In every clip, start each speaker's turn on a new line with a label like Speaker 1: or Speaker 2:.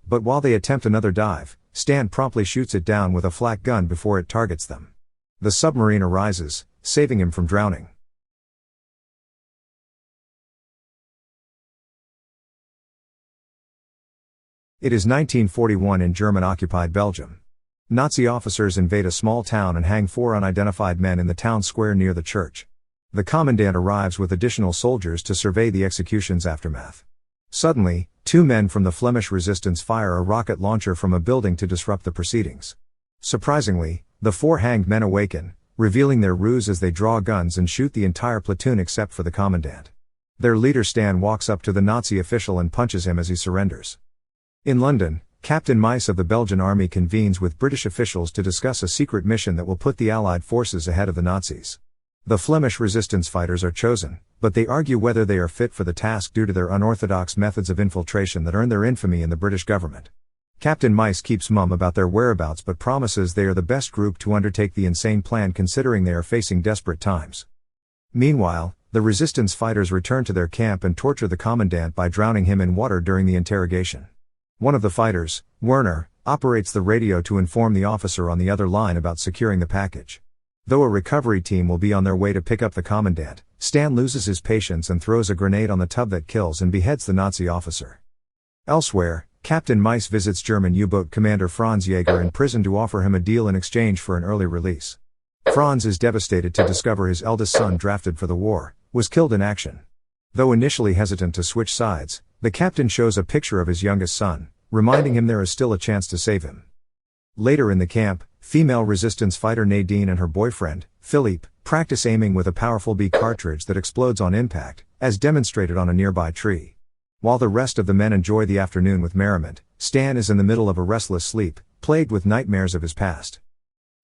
Speaker 1: but while they attempt another dive, Stan promptly shoots it down with a flak gun before it targets them. The submarine arises, saving him from drowning. It is 1941 in German-occupied Belgium. Nazi officers invade a small town and hang 4 unidentified men in the town square near the church. The commandant arrives with additional soldiers to survey the execution's aftermath. Suddenly, 2 men from the Flemish resistance fire a rocket launcher from a building to disrupt the proceedings. Surprisingly, the 4 hanged men awaken, revealing their ruse as they draw guns and shoot the entire platoon except for the commandant. Their leader Stan walks up to the Nazi official and punches him as he surrenders. In London, Captain Meis of the Belgian army convenes with British officials to discuss a secret mission that will put the Allied forces ahead of the Nazis. The Flemish resistance fighters are chosen, but they argue whether they are fit for the task due to their unorthodox methods of infiltration that earn their infamy in the British government. Captain Meis keeps mum about their whereabouts but promises they are the best group to undertake the insane plan considering they are facing desperate times. Meanwhile, the resistance fighters return to their camp and torture the commandant by drowning him in water during the interrogation. One of the fighters, Werner, operates the radio to inform the officer on the other line about securing the package. Though a recovery team will be on their way to pick up the commandant, Stan loses his patience and throws a grenade on the tub that kills and beheads the Nazi officer. Elsewhere, Captain Meis visits German U-boat commander Franz Jaeger in prison to offer him a deal in exchange for an early release. Franz is devastated to discover his eldest son, drafted for the war, was killed in action. Though initially hesitant to switch sides, the captain shows a picture of his youngest son, reminding him there is still a chance to save him. Later in the camp, female resistance fighter Nadine and her boyfriend, Philippe, practice aiming with a powerful B cartridge that explodes on impact, as demonstrated on a nearby tree. While the rest of the men enjoy the afternoon with merriment, Stan is in the middle of a restless sleep, plagued with nightmares of his past.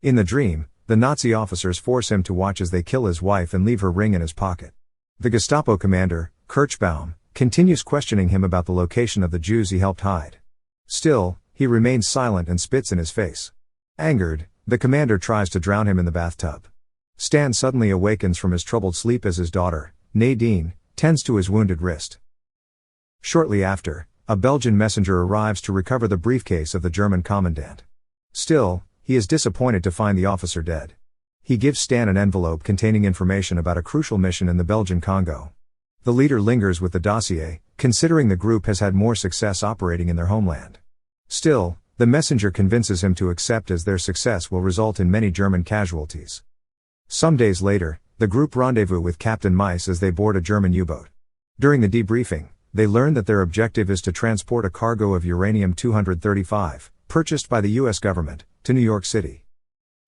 Speaker 1: In the dream, the Nazi officers force him to watch as they kill his wife and leave her ring in his pocket. The Gestapo commander, Kirchbaum, continues questioning him about the location of the Jews he helped hide. Still, he remains silent and spits in his face. Angered, the commander tries to drown him in the bathtub. Stan suddenly awakens from his troubled sleep as his daughter, Nadine, tends to his wounded wrist. Shortly after, a Belgian messenger arrives to recover the briefcase of the German commandant. Still, he is disappointed to find the officer dead. He gives Stan an envelope containing information about a crucial mission in the Belgian Congo. The leader lingers with the dossier, considering the group has had more success operating in their homeland. Still, the messenger convinces him to accept as their success will result in many German casualties. Some days later, the group rendezvous with Captain Meis as they board a German U-boat. During the debriefing, they learn that their objective is to transport a cargo of uranium-235, purchased by the U.S. government, to New York City.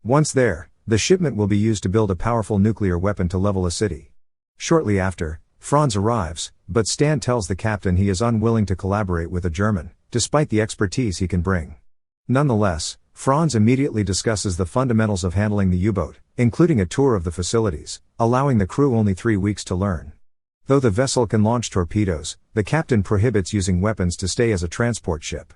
Speaker 1: Once there, the shipment will be used to build a powerful nuclear weapon to level a city. Shortly after, Franz arrives, but Stan tells the captain he is unwilling to collaborate with a German, despite the expertise he can bring. Nonetheless, Franz immediately discusses the fundamentals of handling the U-boat, including a tour of the facilities, allowing the crew only 3 weeks to learn. Though the vessel can launch torpedoes, the captain prohibits using weapons to stay as a transport ship.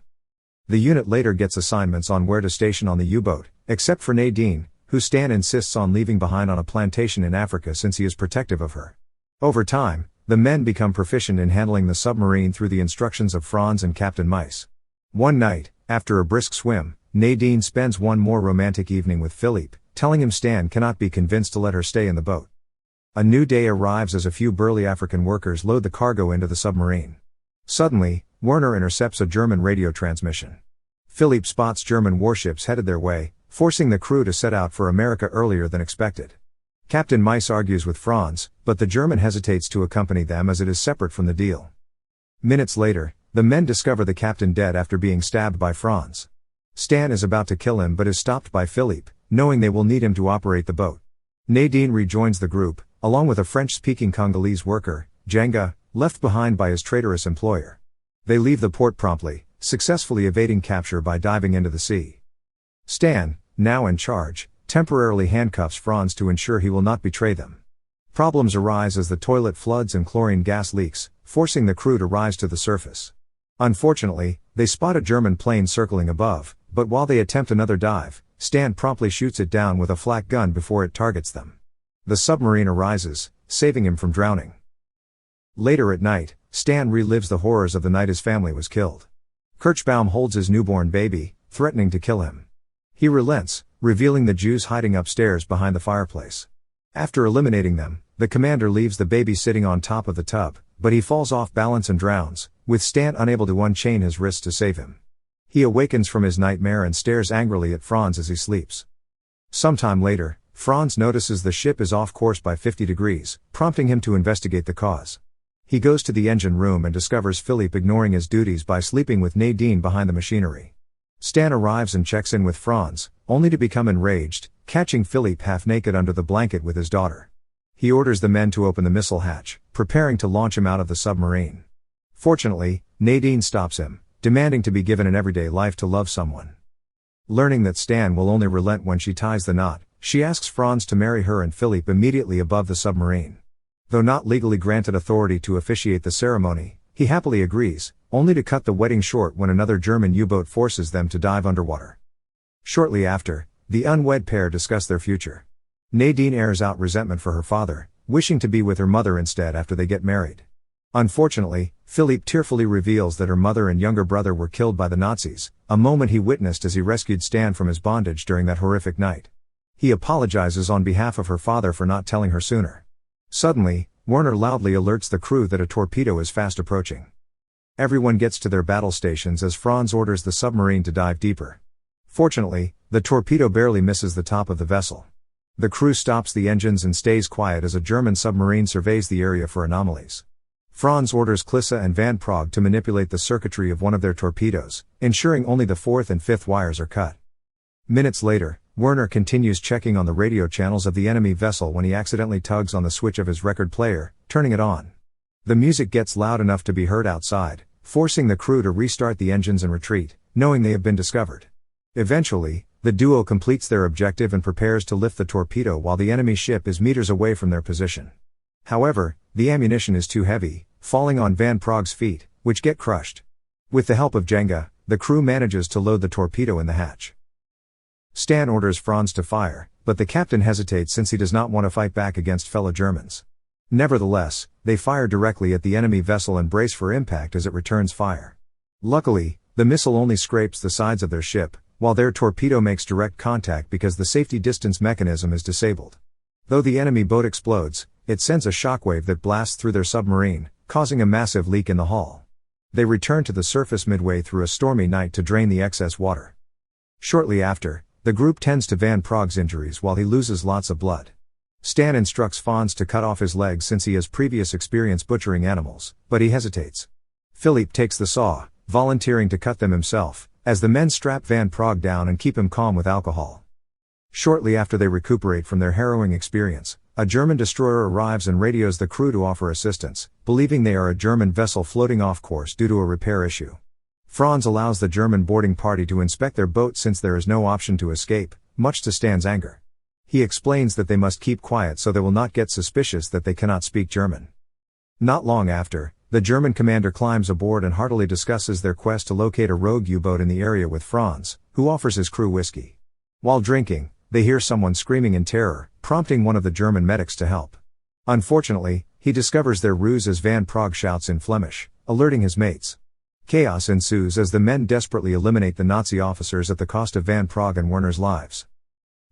Speaker 1: The unit later gets assignments on where to station on the U-boat, except for Nadine, who Stan insists on leaving behind on a plantation in Africa since he is protective of her. Over time, the men become proficient in handling the submarine through the instructions of Franz and Captain Meis. One night, after a brisk swim, Nadine spends one more romantic evening with Philippe, telling him Stan cannot be convinced to let her stay in the boat. A new day arrives as a few burly African workers load the cargo into the submarine. Suddenly, Werner intercepts a German radio transmission. Philippe spots German warships headed their way, forcing the crew to set out for America earlier than expected. Captain Meis argues with Franz, but the German hesitates to accompany them as it is separate from the deal. Minutes later, the men discover the captain dead after being stabbed by Franz. Stan is about to kill him but is stopped by Philippe, knowing they will need him to operate the boat. Nadine rejoins the group, along with a French-speaking Congolese worker, Jenga, left behind by his traitorous employer. They leave the port promptly, successfully evading capture by diving into the sea. Stan, now in charge, temporarily handcuffs Franz to ensure he will not betray them. Problems arise as the toilet floods and chlorine gas leaks, forcing the crew to rise to the surface. Unfortunately, they spot a German plane circling above, but while they attempt another dive, Stan promptly shoots it down with a flak gun before it targets them. The submarine arises, saving him from drowning. Later at night, Stan relives the horrors of the night his family was killed. Kirschbaum holds his newborn baby, threatening to kill him. He relents, revealing the Jews hiding upstairs behind the fireplace. After eliminating them, the commander leaves the baby sitting on top of the tub, but he falls off balance and drowns, with Stan unable to unchain his wrists to save him. He awakens from his nightmare and stares angrily at Franz as he sleeps. Sometime later, Franz notices the ship is off course by 50 degrees, prompting him to investigate the cause. He goes to the engine room and discovers Philippe ignoring his duties by sleeping with Nadine behind the machinery. Stan arrives and checks in with Franz, only to become enraged, catching Philippe half naked under the blanket with his daughter. He orders the men to open the missile hatch, preparing to launch him out of the submarine. Fortunately, Nadine stops him, demanding to be given an everyday life to love someone. Learning that Stan will only relent when she ties the knot, she asks Franz to marry her and Philippe immediately above the submarine. Though not legally granted authority to officiate the ceremony, he happily agrees, only to cut the wedding short when another German U-boat forces them to dive underwater. Shortly after, the unwed pair discuss their future. Nadine airs out resentment for her father, wishing to be with her mother instead after they get married. Unfortunately, Philippe tearfully reveals that her mother and younger brother were killed by the Nazis, a moment he witnessed as he rescued Stan from his bondage during that horrific night. He apologizes on behalf of her father for not telling her sooner. Suddenly, Werner loudly alerts the crew that a torpedo is fast approaching. Everyone gets to their battle stations as Franz orders the submarine to dive deeper. Fortunately, the torpedo barely misses the top of the vessel. The crew stops the engines and stays quiet as a German submarine surveys the area for anomalies. Franz orders Klisse and Van Praag to manipulate the circuitry of one of their torpedoes, ensuring only the fourth and fifth wires are cut. Minutes later, Werner continues checking on the radio channels of the enemy vessel when he accidentally tugs on the switch of his record player, turning it on. The music gets loud enough to be heard outside, forcing the crew to restart the engines and retreat, knowing they have been discovered. Eventually, the duo completes their objective and prepares to lift the torpedo while the enemy ship is meters away from their position. However, the ammunition is too heavy, falling on Van Praag's feet, which get crushed. With the help of Jenga, the crew manages to load the torpedo in the hatch. Stan orders Franz to fire, but the captain hesitates since he does not want to fight back against fellow Germans. Nevertheless, they fire directly at the enemy vessel and brace for impact as it returns fire. Luckily, the missile only scrapes the sides of their ship, while their torpedo makes direct contact because the safety distance mechanism is disabled. Though the enemy boat explodes, it sends a shockwave that blasts through their submarine, causing a massive leak in the hull. They return to the surface midway through a stormy night to drain the excess water. Shortly after, the group tends to Van Praag's injuries while he loses lots of blood. Stan instructs Franz to cut off his legs since he has previous experience butchering animals, but he hesitates. Philippe takes the saw, volunteering to cut them himself, as the men strap Van Praag down and keep him calm with alcohol. Shortly after they recuperate from their harrowing experience, a German destroyer arrives and radios the crew to offer assistance, believing they are a German vessel floating off course due to a repair issue. Franz allows the German boarding party to inspect their boat since there is no option to escape, much to Stan's anger. He explains that they must keep quiet so they will not get suspicious that they cannot speak German. Not long after, the German commander climbs aboard and heartily discusses their quest to locate a rogue U-boat in the area with Franz, who offers his crew whiskey. While drinking, they hear someone screaming in terror, prompting one of the German medics to help. Unfortunately, he discovers their ruse as Van Praag shouts in Flemish, alerting his mates. Chaos ensues as the men desperately eliminate the Nazi officers at the cost of Van Praag and Werner's lives.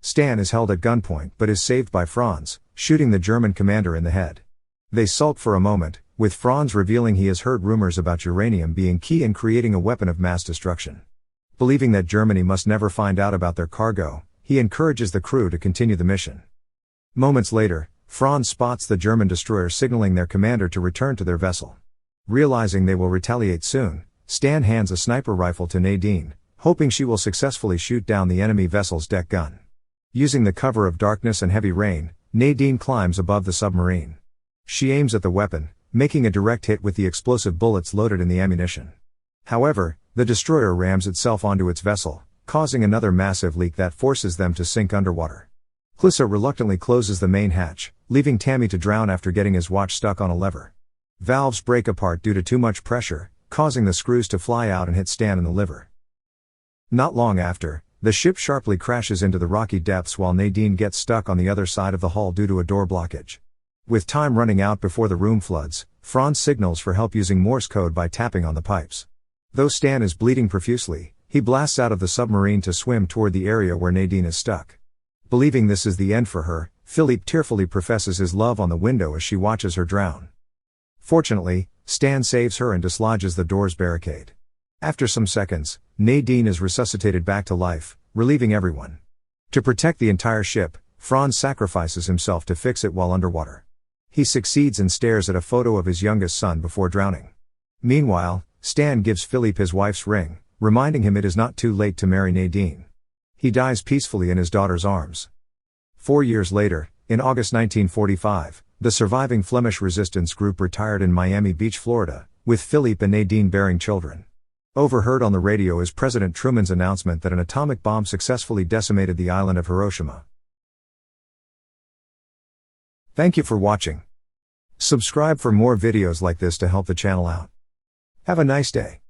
Speaker 1: Stan is held at gunpoint but is saved by Franz, shooting the German commander in the head. They sulk for a moment, with Franz revealing he has heard rumors about uranium being key in creating a weapon of mass destruction. Believing that Germany must never find out about their cargo, he encourages the crew to continue the mission. Moments later, Franz spots the German destroyer signaling their commander to return to their vessel. Realizing they will retaliate soon, Stan hands a sniper rifle to Nadine, hoping she will successfully shoot down the enemy vessel's deck gun. Using the cover of darkness and heavy rain, Nadine climbs above the submarine. She aims at the weapon, making a direct hit with the explosive bullets loaded in the ammunition. However, the destroyer rams itself onto its vessel, causing another massive leak that forces them to sink underwater. Klisse reluctantly closes the main hatch, leaving Tammy to drown after getting his watch stuck on a lever. Valves break apart due to too much pressure, causing the screws to fly out and hit Stan in the liver. Not long after, the ship sharply crashes into the rocky depths while Nadine gets stuck on the other side of the hull due to a door blockage. With time running out before the room floods, Franz signals for help using Morse code by tapping on the pipes. Though Stan is bleeding profusely, he blasts out of the submarine to swim toward the area where Nadine is stuck. Believing this is the end for her, Philippe tearfully professes his love on the window as she watches her drown. Fortunately, Stan saves her and dislodges the door's barricade. After some seconds, Nadine is resuscitated back to life, relieving everyone. To protect the entire ship, Franz sacrifices himself to fix it while underwater. He succeeds and stares at a photo of his youngest son before drowning. Meanwhile, Stan gives Philippe his wife's ring, reminding him it is not too late to marry Nadine. He dies peacefully in his daughter's arms. 4 years later, in August 1945, the surviving Flemish resistance group retired in Miami Beach, Florida, with Philippe and Nadine bearing children. Overheard on the radio is President Truman's announcement that an atomic bomb successfully decimated the island of Hiroshima. Thank you for watching. Subscribe for more videos like this to help the channel out. Have a nice day.